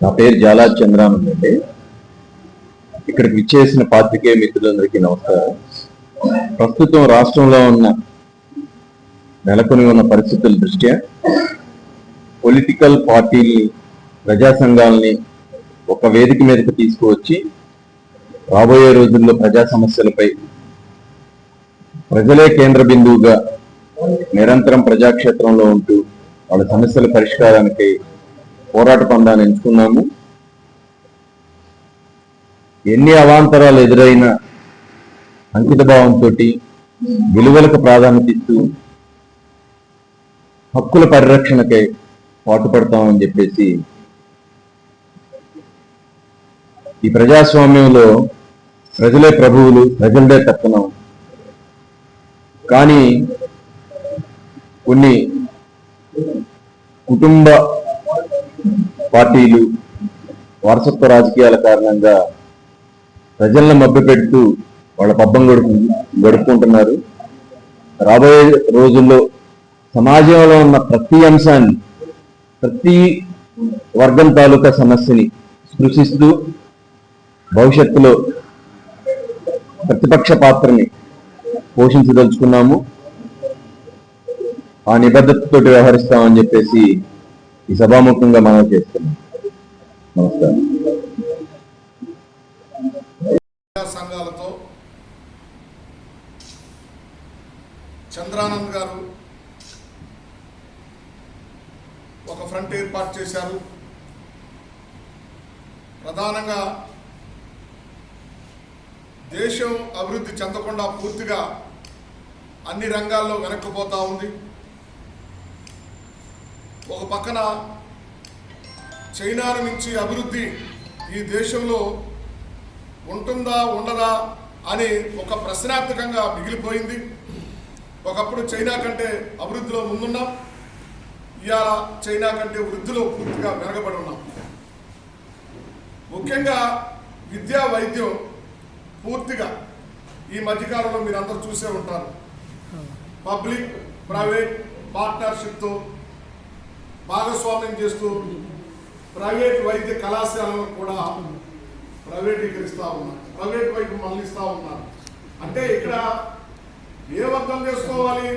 నా పేరు జాలా చంద్రానంద్ అండి. ఇక్కడికి విచ్చేసిన పాత్రికేయ మిత్రులందరికీ నమస్కారం. ప్రస్తుతం రాష్ట్రంలో నెలకొని ఉన్న పరిస్థితుల దృష్ట్యా పొలిటికల్ పార్టీల్ని, ప్రజా సంఘాలని ఒక వేదిక మీదకి తీసుకువచ్చి రాబోయే రోజుల్లో ప్రజా సమస్యలపై ప్రజలే కేంద్ర బిందువుగా నిరంతరం ప్రజాక్షేత్రంలో ఉంటూ వాళ్ళ సమస్యల పరిష్కారానికి పోరాట పందాన్ని ఎంచుకున్నాము. ఎన్ని అవాంతరాలు ఎదురైనా అంకిత భావంతో విలువలకు ప్రాధాన్యత ఇస్తూ హక్కుల పరిరక్షణకై పాటుపడతామని చెప్పేసి, ఈ ప్రజాస్వామ్యంలో ప్రజలే ప్రభువులు, ప్రజలదే తప్పనం. కానీ కొన్ని కుటుంబ పార్టీలు వారసత్వ రాజకీయాల కారణంగా ప్రజలను మభ్యపెడుతూ వాళ్ళ పబ్బం గడుపుకుంటున్నారు. రాబోయే రోజుల్లో సమాజంలో ఉన్న ప్రతి అంశాన్ని, ప్రతి వర్గం తాలూకా సమస్యని స్పృశిస్తూ భవిష్యత్తులో ప్రతిపక్ష పాత్రని పోషించదలుచుకున్నాము. ఆ నిబద్ధతతో వ్యవహరిస్తామని చెప్పేసి ఈ సభాముఖంగా మనం చేస్తున్నాం. నమస్కారం. సంఘాలతో చంద్రానంద్ గారు ఒక ఫ్రంట్ ఏర్పాటు చేశారు. ప్రధానంగా దేశం అభివృద్ధి చెందకుండా పూర్తిగా అన్ని రంగాల్లో వెనక్కిపోతూ ఉంది. ఒక పక్కన చైనా నుంచి అభివృద్ధి ఈ దేశంలో ఉంటుందా ఉండదా అని ఒక ప్రశ్నార్థకంగా మిగిలిపోయింది. ఒకప్పుడు చైనా కంటే అభివృద్ధిలో ముందున్నాం, ఇవాళ చైనా కంటే వృద్ధిలో పూర్తిగా వెనకబడి ఉన్నాం. ముఖ్యంగా విద్యా, వైద్యం పూర్తిగా ఈ మధ్యకాలంలో మీరు అందరూ చూసే ఉంటారు. పబ్లిక్ ప్రైవేట్ పార్ట్నర్షిప్తో భాగస్వామ్యం చేస్తూ ప్రైవేట్ వైద్య కళాశాలను కూడా ప్రైవేటీకరిస్తూ ఉన్నారు, ప్రైవేట్ వైపు మళ్ళిస్తూ ఉన్నారు. అంటే ఇక్కడ అర్థం చేసుకోవాలి?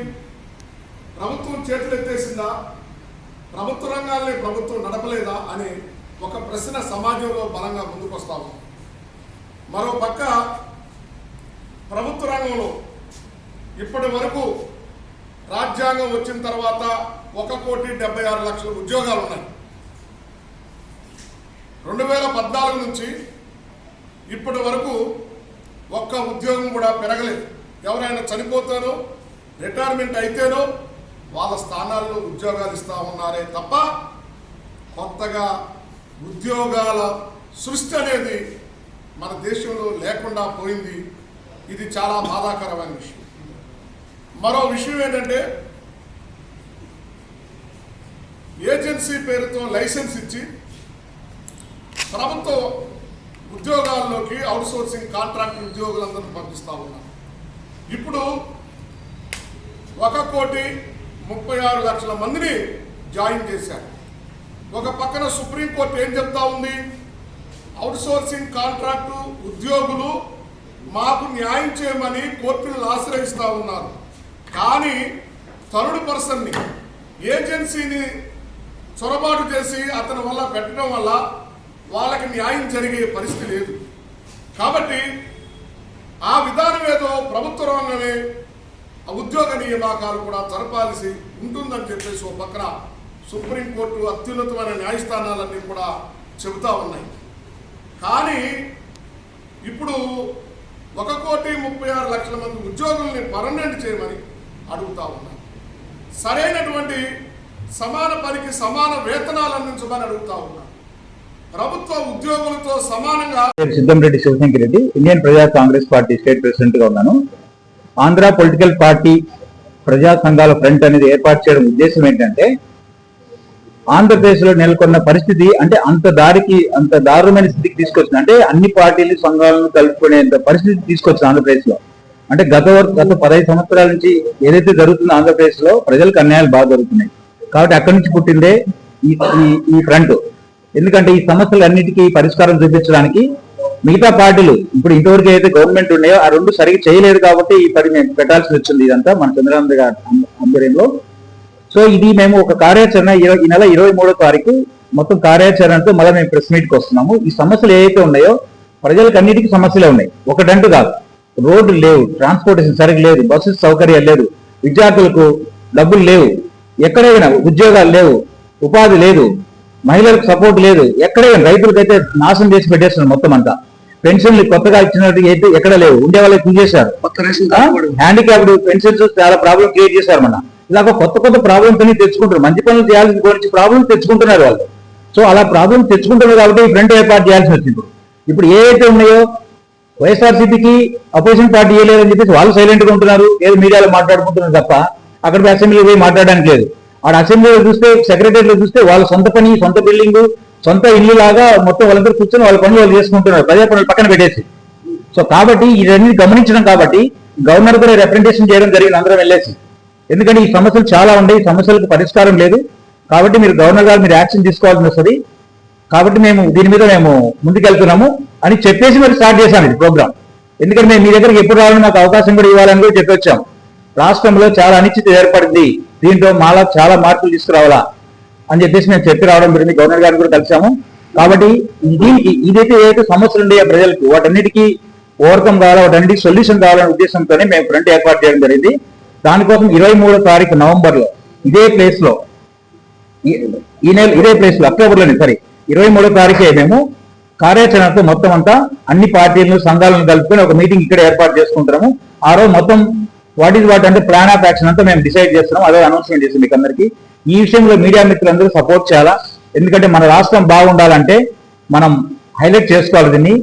ప్రభుత్వం చేతులు ఎత్తేసిందా, ప్రభుత్వ రంగాల్ని ప్రభుత్వం నడపలేదా అని ఒక ప్రశ్న సమాజంలో బలంగా ముందుకు వస్తా ఉంది. మరో పక్క ప్రభుత్వ రంగంలో ఇప్పటి వరకు రాజ్యాంగం వచ్చిన తర్వాత 1,76,00,000 ఉద్యోగాలు ఉన్నాయి. 2014 నుంచి ఇప్పటి వరకు ఒక్క ఉద్యోగం కూడా పెరగలేదు. ఎవరైనా చనిపోతారో, రిటైర్మెంట్ అయితేనో వాళ్ళ స్థానాల్లో ఉద్యోగాలు ఇస్తూ ఉన్నారే తప్ప కొత్తగా ఉద్యోగాల సృష్టి అనేది మన దేశంలో లేకుండా పోయింది. ఇది చాలా బాధాకరమైన విషయం. మరో విషయం ఏంటంటే, ఏజెన్సీ పేరుతో లైసెన్స్ ఇచ్చి ప్రభుత్వ ఉద్యోగాల్లోకి అవుట్సోర్సింగ్ కాంట్రాక్ట్ ఉద్యోగులందరూ పంపిస్తూ ఉన్నారు. ఇప్పుడు 1,36,00,000 మందిని జాయిన్ చేశారు. ఒక పక్కన సుప్రీంకోర్టు ఏం చెప్తా ఉంది? అవుట్సోర్సింగ్ కాంట్రాక్టు ఉద్యోగులు మాకు న్యాయం చేయమని కోర్టులను ఆశ్రయిస్తూ ఉన్నారు. కానీ థర్డ్ పర్సన్ని, ఏజెన్సీని చొరబాటు చేసి అతని వల్ల పెట్టడం వల్ల వాళ్ళకి న్యాయం జరిగే పరిస్థితి లేదు. కాబట్టి ఆ విధానం ఏదో ప్రభుత్వ రంగమే ఉద్యోగ నియామకాలు కూడా జరపాల్సి ఉంటుందని చెప్పేసి ఒక పక్కన సుప్రీంకోర్టు, అత్యున్నతమైన న్యాయస్థానాలన్నీ కూడా చెబుతూ ఉన్నాయి. కానీ ఇప్పుడు 1,36,00,000 మంది ఉద్యోగుల్ని పర్మనెంట్ చేయమని అడుగుతా ఉన్నారు. సరైనటువంటి సమాన పనికి సమాన వేతనాలు అందించమని అడుగుతా ఉన్నారు. ప్రభుత్వ ఉద్యోగులతో సమానంగా. సిద్ధంరెడ్డి శివశంకర్ రెడ్డి, ఇండియన్ ప్రజా కాంగ్రెస్ పార్టీ స్టేట్ ప్రెసిడెంట్ గా ఉన్నాను. ఆంధ్ర పొలిటికల్ పార్టీ ప్రజా సంఘాల ఫ్రంట్ అనేది ఏర్పాటు చేయడం ఉద్దేశం ఏంటంటే, ఆంధ్రప్రదేశ్ లో నెలకొన్న పరిస్థితి అంటే అంత దారుణమైన స్థితికి తీసుకొచ్చింది. అంటే అన్ని పార్టీలు, సంఘాలను కలుపుకునేంత పరిస్థితి తీసుకొచ్చింది ఆంధ్రప్రదేశ్ లో. అంటే గత 15 సంవత్సరాల నుంచి ఏదైతే జరుగుతుందో ఆంధ్రప్రదేశ్ లో ప్రజలకు అన్యాయాలు బాగా జరుగుతున్నాయి. కాబట్టి అక్కడి నుంచి పుట్టిందే ఈ ఫ్రంట్. ఎందుకంటే ఈ సమస్యలన్నిటికీ పరిష్కారం చూపించడానికి మిగతా పార్టీలు ఇప్పుడు ఇంతవరకు అయితే గవర్నమెంట్ ఉన్నాయో ఆ రెండు సరిగ్గా చేయలేదు కాబట్టి ఈ పని మేము పెట్టాల్సి వచ్చింది. ఇదంతా మన చంద్రబాబు గారి ఆధ్వర్యంలో. సో ఇది మేము ఒక కార్యాచరణ ఈ నెల 23వ తారీఖు మొత్తం కార్యాచరణతో మళ్ళీ మేము ప్రెస్ మీట్కి వస్తున్నాము. ఈ సమస్యలు ఏవైతే ఉన్నాయో ప్రజలకు అన్నిటికీ సమస్యలే ఉన్నాయి, ఒకటంటూ కాదు. రోడ్లు లేవు, ట్రాన్స్పోర్టేషన్ సరిగ్గా లేదు, బస్సు సౌకర్యాలు లేదు, విద్యార్థులకు డబ్బులు లేవు, ఎక్కడైనా ఉద్యోగాలు లేవు, ఉపాధి లేదు, మహిళలకు సపోర్ట్ లేదు, ఎక్కడైనా రైతులకైతే నాశనం చేసి పెట్టేస్తున్నారు మొత్తం అంతా. పెన్షన్లు కొత్తగా ఇచ్చినట్టు అయితే ఎక్కడ లేవు, ఉండే వాళ్ళకి తీసేశారు. హ్యాండిక్యాప్డ్ పెన్షన్స్ చాలా ప్రాబ్లం క్రియేట్ చేశారు. మన ఇలాగ కొత్త కొత్త ప్రాబ్లమ్స్ అన్ని తెచ్చుకుంటారు. మంచి పనులు చేయాల్సిన గురించి ప్రాబ్లమ్స్ తెచ్చుకుంటున్నారు వాళ్ళు. సో అలా ప్రాబ్లమ్స్ తెచ్చుకుంటున్నారు కాబట్టి ఈ ఫ్రంట్ ఏర్పాటు చేయాల్సి వచ్చింది. ఇప్పుడు ఏవైతే ఉన్నాయో వైఎస్ఆర్సీపీకి అపోజిషన్ పార్టీ చేయలేదని చెప్పేసి వాళ్ళు సైలెంట్ గా ఉంటున్నారు, ఏదో మీడియాలో మాట్లాడుకుంటున్నారు తప్ప అక్కడ అసెంబ్లీలో పోయి మాట్లాడడానికి లేదు. ఆడ అసెంబ్లీలో చూస్తే సెక్రటరీలో చూస్తే వాళ్ళ సొంత పని, సొంత బిల్డింగ్, సొంత ఇల్లు లాగా మొత్తం వాళ్ళందరూ కూర్చొని వాళ్ళ పనులు వాళ్ళు చేసుకుంటున్నారు, ప్రజా పనులు పక్కన పెట్టేసి. సో కాబట్టి ఇవన్నీ గమనించడం కాబట్టి గవర్నర్ కూడా రిప్రజెంటేషన్ చేయడం జరిగింది అందరం వెళ్ళేసి. ఎందుకంటే ఈ సమస్యలు చాలా ఉన్నాయి, ఈ సమస్యలకు పరిష్కారం లేదు కాబట్టి మీరు గవర్నర్ గారు మీరు యాక్షన్ తీసుకోవాల్సి వస్తుంది. కాబట్టి మేము దీని మీద మేము ముందుకెళ్తున్నాము అని చెప్పేసి మరి స్టార్ట్ చేశాను ఇది ప్రోగ్రామ్. ఎందుకంటే మేము మీ దగ్గరికి ఎప్పుడు రావాలని మాకు అవకాశం కూడా ఇవ్వాలని కూడా చెప్పొచ్చాం. రాష్ట్రంలో చాలా అనిశ్చితి ఏర్పడింది, దీంట్లో మాలా చాలా మార్పులు తీసుకురావాలా అని చెప్పేసి మేము చెప్పి రావడం జరిగింది. గవర్నర్ గారిని కూడా కలిసాము. కాబట్టి దీనికి ఏదైతే సమస్యలు ఉన్నాయో ప్రజలకు వాటన్నిటికీ ఓవర్కమ్ కావాలా, వాటన్నిటికీ సొల్యూషన్ కావాలనే ఉద్దేశంతోనే మేము ఫ్రంట్ ఏర్పాటు చేయడం జరిగింది. దానికోసం 23వ తారీఖు నవంబర్లో ఇదే ప్లేస్ లో అక్టోబర్లోనే 23వ తారీఖే మేము కార్యాచరణతో మొత్తం అంతా అన్ని పార్టీలను సంఘాలను కలుపుకొని ఒక మీటింగ్ ఇక్కడ ఏర్పాటు చేసుకుంటున్నాము. ఆ రోజు మొత్తం వాట్ అంటే ప్లాన్ ఆఫ్ యాక్షన్ అంతా మేము డిసైడ్ చేస్తున్నాం. అదే అనౌన్స్మెంట్ చేసి మీకు అందరికీ. ఈ విషయంలో మీడియా మిత్రులందరూ సపోర్ట్ చేయాలా, ఎందుకంటే మన రాష్ట్రం బాగుండాలంటే మనం హైలైట్ చేసుకోవాలి దీన్ని.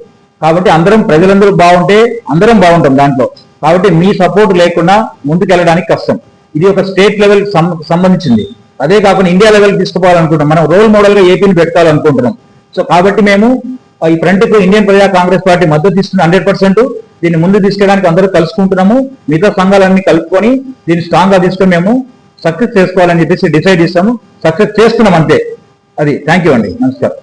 కాబట్టి ప్రజలందరూ బాగుంటే అందరం బాగుంటాం దాంట్లో. కాబట్టి మీ సపోర్ట్ లేకుండా ముందుకెళ్ళడానికి కష్టం. ఇది ఒక స్టేట్ లెవెల్ సంబంధించింది, అదే కాకుండా ఇండియా లెవెల్ తీసుకుపోవాలనుకుంటున్నాం. మనం రోల్ మోడల్ గా ఏపీని పెట్టాలనుకుంటున్నాం. సో కాబట్టి మేము ఈ ఫ్రంట్ కు ఇండియన్ ప్రజా కాంగ్రెస్ పార్టీ మద్దతు ఇస్తున్న 100%. దీన్ని ముందు తీసుకెళ్ళడానికి అందరూ కలుసుకుంటున్నాము. మిగతా సంఘాలన్నీ కలుపుకొని దీన్ని స్ట్రాంగ్ గా తీసుకొని మేము సక్సెస్ చేసుకోవాలని చెప్పేసి డిసైడ్ చేస్తాము. సక్సెస్ చేస్తున్నాం అంతే. అది థ్యాంక్ యూ అండి. నమస్కారం.